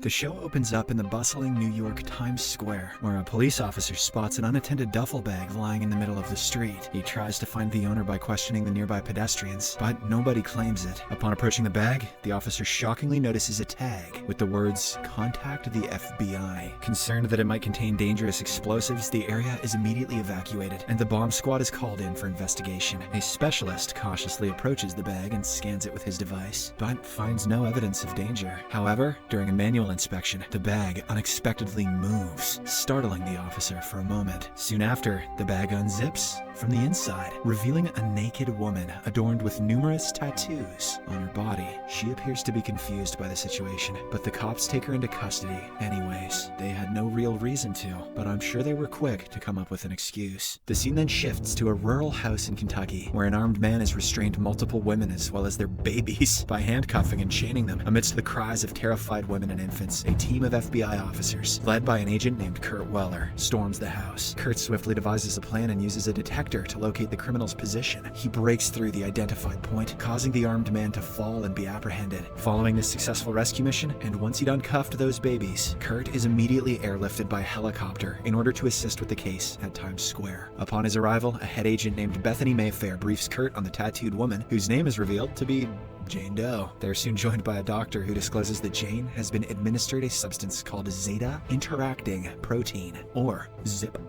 The show opens up in the bustling New York Times Square, where a police officer spots an unattended duffel bag lying in the middle of the street. He tries to find the owner by questioning the nearby pedestrians, but nobody claims it. Upon approaching the bag, the officer shockingly notices a tag with the words, "Contact the FBI." Concerned that it might contain dangerous explosives, the area is immediately evacuated, and the bomb squad is called in for investigation. A specialist cautiously approaches the bag and scans it with his device, but finds no evidence of danger. However, during a manual inspection, the bag unexpectedly moves, startling the officer for a moment. Soon after, the bag unzips from the inside, revealing a naked woman adorned with numerous tattoos on her body. She appears to be confused by the situation, but the cops take her into custody anyways. They had no real reason to, but I'm sure they were quick to come up with an excuse. The scene then shifts to a rural house in Kentucky, where an armed man has restrained multiple women as well as their babies by handcuffing and chaining them. Amidst the cries of terrified women and infants, a team of FBI officers, led by an agent named Kurt Weller, storms the house. Kurt swiftly devises a plan and uses a detector to locate the criminal's position. He breaks through the identified point, causing the armed man to fall and be apprehended. Following this successful rescue mission, and once he'd uncuffed those babies, Kurt is immediately airlifted by helicopter in order to assist with the case at Times Square. Upon his arrival, a head agent named Bethany Mayfair briefs Kurt on the tattooed woman, whose name is revealed to be Jane Doe. They're soon joined by a doctor who discloses that Jane has been administered a substance called zeta interacting protein, or ZIP.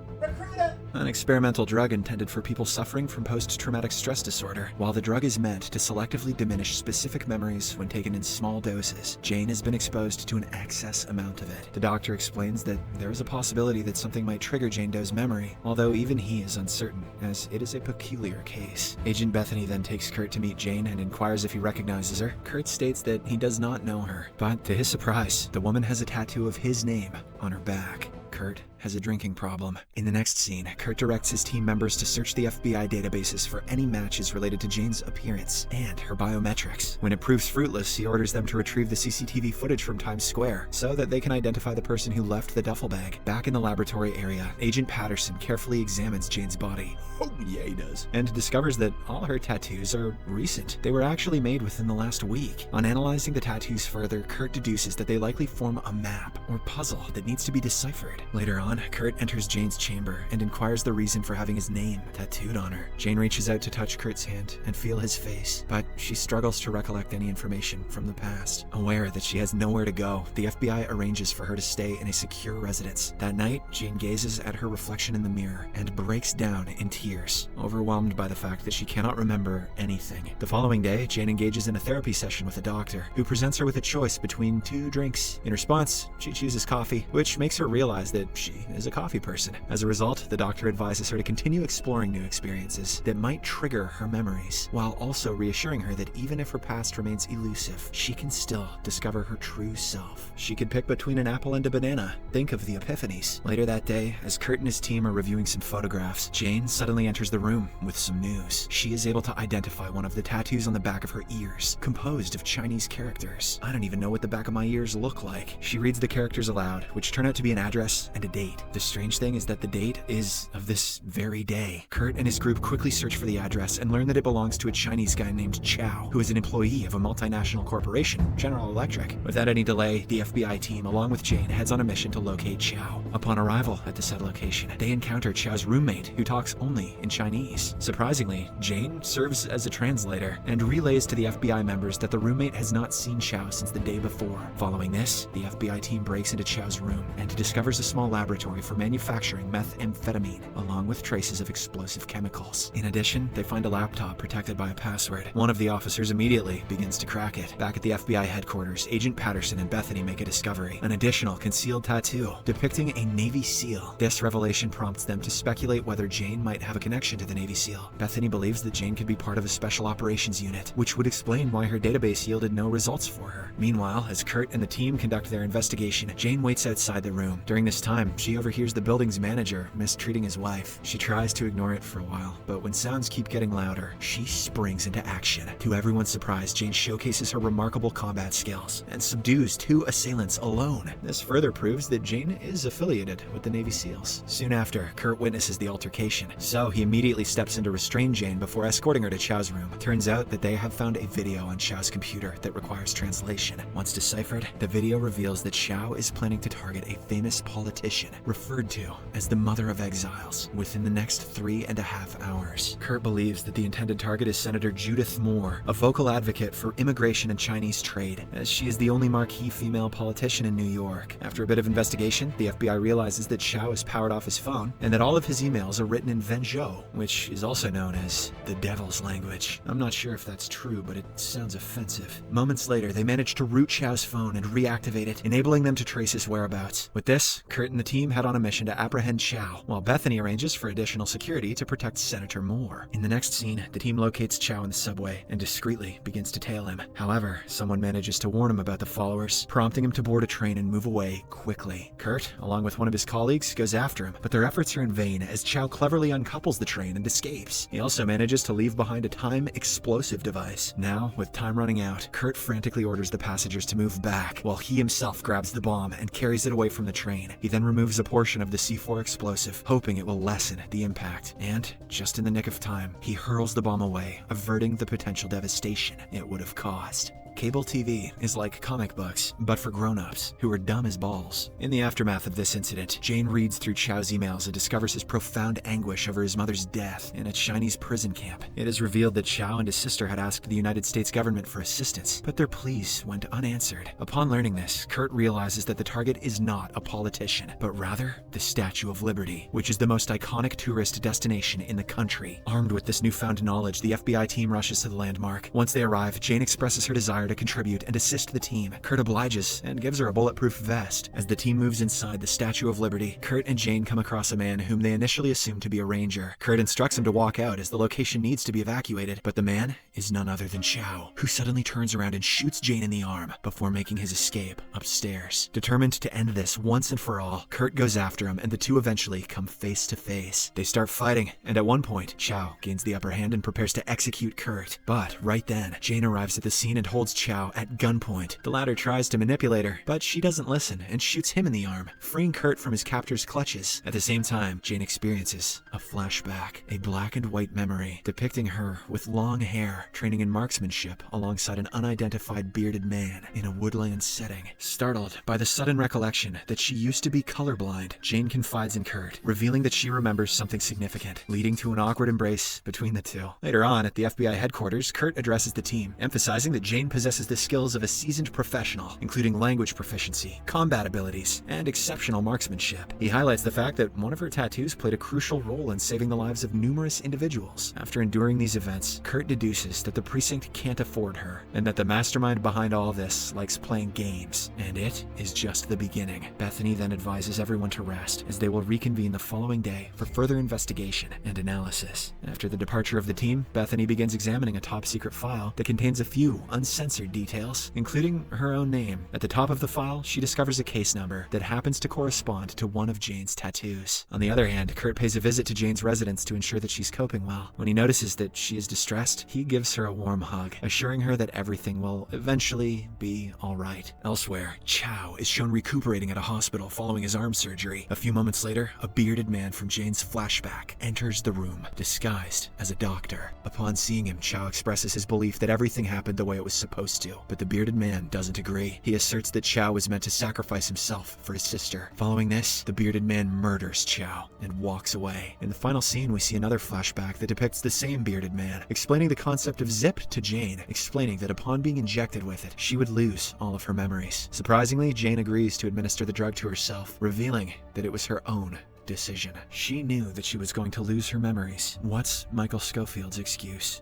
An experimental drug intended for people suffering from post-traumatic stress disorder. While the drug is meant to selectively diminish specific memories when taken in small doses, Jane has been exposed to an excess amount of it. The doctor explains that there is a possibility that something might trigger Jane Doe's memory, although even he is uncertain, as it is a peculiar case. Agent Bethany then takes Kurt to meet Jane and inquires if he recognizes her. Kurt states that he does not know her, but to his surprise, the woman has a tattoo of his name on her back. Kurt has a drinking problem. In the next scene, Kurt directs his team members to search the FBI databases for any matches related to Jane's appearance and her biometrics. When it proves fruitless, he orders them to retrieve the CCTV footage from Times Square so that they can identify the person who left the duffel bag. Back in the laboratory area, Agent Patterson carefully examines Jane's body. Oh yeah, he does. And discovers that all her tattoos are recent. They were actually made within the last week. On analyzing the tattoos further, Kurt deduces that they likely form a map or puzzle that needs to be deciphered. Later on, Kurt enters Jane's chamber and inquires the reason for having his name tattooed on her. Jane reaches out to touch Kurt's hand and feel his face, but she struggles to recollect any information from the past. Aware that she has nowhere to go, the FBI arranges for her to stay in a secure residence. That night, Jane gazes at her reflection in the mirror and breaks down in tears, overwhelmed by the fact that she cannot remember anything. The following day, Jane engages in a therapy session with a doctor, who presents her with a choice between two drinks. In response, she chooses coffee, which makes her realize that she is a coffee person. As a result, the doctor advises her to continue exploring new experiences that might trigger her memories, while also reassuring her that even if her past remains elusive, she can still discover her true self. She could pick between an apple and a banana. Think of the epiphanies. Later that day, as Kurt and his team are reviewing some photographs, Jane suddenly enters the room with some news. She is able to identify one of the tattoos on the back of her ears, composed of Chinese characters. I don't even know what the back of my ears look like. She reads the characters aloud, which turn out to be an address and a date. The strange thing is that the date is of this very day. Kurt and his group quickly search for the address and learn that it belongs to a Chinese guy named Chow, who is an employee of a multinational corporation, General Electric. Without any delay, the FBI team, along with Jane, heads on a mission to locate Chow. Upon arrival at the said location, they encounter Chow's roommate, who talks only in Chinese. Surprisingly, Jane serves as a translator and relays to the FBI members that the roommate has not seen Chow since the day before. Following this, the FBI team breaks into Chow's room and discovers a small laboratory for manufacturing methamphetamine, along with traces of explosive chemicals. In addition, they find a laptop protected by a password. One of the officers immediately begins to crack it. Back at the FBI headquarters, Agent Patterson and Bethany make a discovery: an additional concealed tattoo depicting a Navy SEAL. This revelation prompts them to speculate whether Jane might have a connection to the Navy SEAL. Bethany believes that Jane could be part of a special operations unit, which would explain why her database yielded no results for her. Meanwhile, as Kurt and the team conduct their investigation, Jane waits outside the room. During this time, she she overhears the building's manager mistreating his wife. She tries to ignore it for a while, but when sounds keep getting louder, she springs into action. To everyone's surprise, Jane showcases her remarkable combat skills and subdues 2 assailants alone. This further proves that Jane is affiliated with the Navy SEALs. Soon after, Kurt witnesses the altercation, so he immediately steps in to restrain Jane before escorting her to Chow's room. Turns out that they have found a video on Chow's computer that requires translation. Once deciphered, the video reveals that Chow is planning to target a famous politician, referred to as the Mother of Exiles, within the next 3.5 hours. Kurt believes that the intended target is Senator Judith Moore, a vocal advocate for immigration and Chinese trade, as she is the only marquee female politician in New York. After a bit of investigation, the FBI realizes that Chow has powered off his phone and that all of his emails are written in Wenzhou, which is also known as the Devil's Language. I'm not sure if that's true, but it sounds offensive. Moments later, they manage to root Chow's phone and reactivate it, enabling them to trace his whereabouts. With this, Kurt and the team head on a mission to apprehend Chow, while Bethany arranges for additional security to protect Senator Moore. In the next scene, the team locates Chow in the subway and discreetly begins to tail him. However, someone manages to warn him about the followers, prompting him to board a train and move away quickly. Kurt, along with one of his colleagues, goes after him, but their efforts are in vain as Chow cleverly uncouples the train and escapes. He also manages to leave behind a time explosive device. Now, with time running out, Kurt frantically orders the passengers to move back, while he himself grabs the bomb and carries it away from the train. He then removes a portion of the C4 explosive, hoping it will lessen the impact. And, just in the nick of time, he hurls the bomb away, averting the potential devastation it would have caused. Cable TV is like comic books, but for grown-ups who are dumb as balls. In the aftermath of this incident, Jane reads through Chow's emails and discovers his profound anguish over his mother's death in a Chinese prison camp. It is revealed that Chow and his sister had asked the United States government for assistance, but their pleas went unanswered. Upon learning this, Kurt realizes that the target is not a politician, but rather the Statue of Liberty, which is the most iconic tourist destination in the country. Armed with this newfound knowledge, the FBI team rushes to the landmark. Once they arrive, Jane expresses her desire to contribute and assist the team. Kurt obliges and gives her a bulletproof vest. As the team moves inside the Statue of Liberty, Kurt and Jane come across a man whom they initially assume to be a ranger. Kurt instructs him to walk out as the location needs to be evacuated, but the man is none other than Chow, who suddenly turns around and shoots Jane in the arm before making his escape upstairs. Determined to end this once and for all, Kurt goes after him and the two eventually come face to face. They start fighting, and at one point, Chow gains the upper hand and prepares to execute Kurt. But right then, Jane arrives at the scene and holds Chow at gunpoint. The latter tries to manipulate her, but she doesn't listen and shoots him in the arm, freeing Kurt from his captor's clutches. At the same time, Jane experiences a flashback, a black and white memory depicting her with long hair, training in marksmanship alongside an unidentified bearded man in a woodland setting. Startled by the sudden recollection that she used to be colorblind, Jane confides in Kurt, revealing that she remembers something significant, leading to an awkward embrace between the two. Later on, at the FBI headquarters, Kurt addresses the team, emphasizing that Jane possesses the skills of a seasoned professional, including language proficiency, combat abilities, and exceptional marksmanship. He highlights the fact that one of her tattoos played a crucial role in saving the lives of numerous individuals. After enduring these events, Kurt deduces that the precinct can't afford her, and that the mastermind behind all this likes playing games. And it is just the beginning. Bethany then advises everyone to rest, as they will reconvene the following day for further investigation and analysis. After the departure of the team, Bethany begins examining a top-secret file that contains a few uncensored details, including her own name. At the top of the file, she discovers a case number that happens to correspond to one of Jane's tattoos. On the other hand, Kurt pays a visit to Jane's residence to ensure that she's coping well. When he notices that she is distressed, he gives her a warm hug, assuring her that everything will eventually be alright. Elsewhere, Chow is shown recuperating at a hospital following his arm surgery. A few moments later, a bearded man from Jane's flashback enters the room, disguised as a doctor. Upon seeing him, Chow expresses his belief that everything happened the way it was supposed to, but the bearded man doesn't agree. He asserts that Chow was meant to sacrifice himself for his sister. Following this, the bearded man murders Chow and walks away. In the final scene, we see another flashback that depicts the same bearded man, explaining the concept of Zip to Jane, explaining that upon being injected with it, she would lose all of her memories. Surprisingly, Jane agrees to administer the drug to herself, revealing that it was her own decision. She knew that she was going to lose her memories. What's Michael Schofield's excuse?